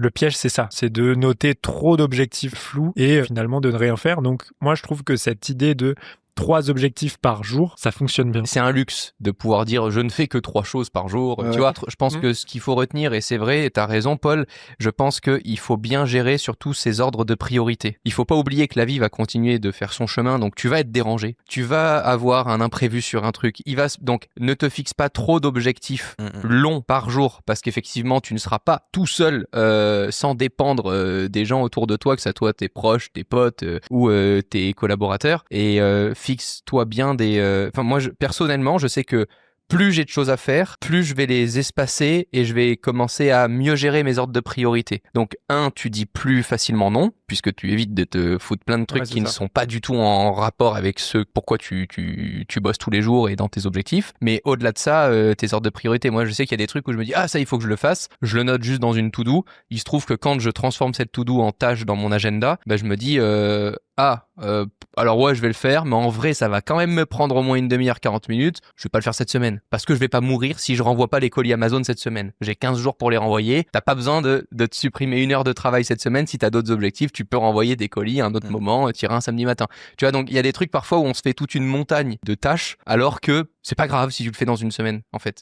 Le piège, c'est ça, c'est de noter trop d'objectifs flous et finalement de ne rien faire. Donc moi, je trouve que cette idée de 3 objectifs par jour, ça fonctionne bien. C'est un luxe de pouvoir dire je ne fais que 3 choses par jour. Tu vois, je pense que ce qu'il faut retenir, et c'est vrai, et t'as raison Paul, je pense qu'il faut bien gérer surtout ces ordres de priorité. Il faut pas oublier que la vie va continuer de faire son chemin, donc tu vas être dérangé. Tu vas avoir un imprévu sur un truc. Donc ne te fixe pas trop d'objectifs longs par jour, parce qu'effectivement tu ne seras pas tout seul sans dépendre des gens autour de toi, que ça soit tes proches, tes potes ou tes collaborateurs. Et fixe-toi bien moi, personnellement, je sais que plus j'ai de choses à faire, plus je vais les espacer et je vais commencer à mieux gérer mes ordres de priorité. Donc, tu dis plus facilement non, puisque tu évites de te foutre plein de trucs qui ne sont pas du tout en rapport avec ce pourquoi tu bosses tous les jours et dans tes objectifs. Mais au-delà de ça, tes ordres de priorité, moi, je sais qu'il y a des trucs où je me dis, ça, il faut que je le fasse. Je le note juste dans une to-do. Il se trouve que quand je transforme cette to-do en tâche dans mon agenda, je me dis, alors ouais, je vais le faire, mais en vrai, ça va quand même me prendre au moins une demi-heure, 40 minutes. Je vais pas le faire cette semaine. Parce que je vais pas mourir si je renvoie pas les colis Amazon cette semaine. J'ai 15 jours pour les renvoyer. T'as pas besoin de te supprimer 1 heure de travail cette semaine. Si t'as d'autres objectifs, tu peux renvoyer des colis à un autre moment, tirer un samedi matin. Tu vois, donc il y a des trucs parfois où on se fait toute une montagne de tâches, alors que c'est pas grave si tu le fais dans une semaine, en fait.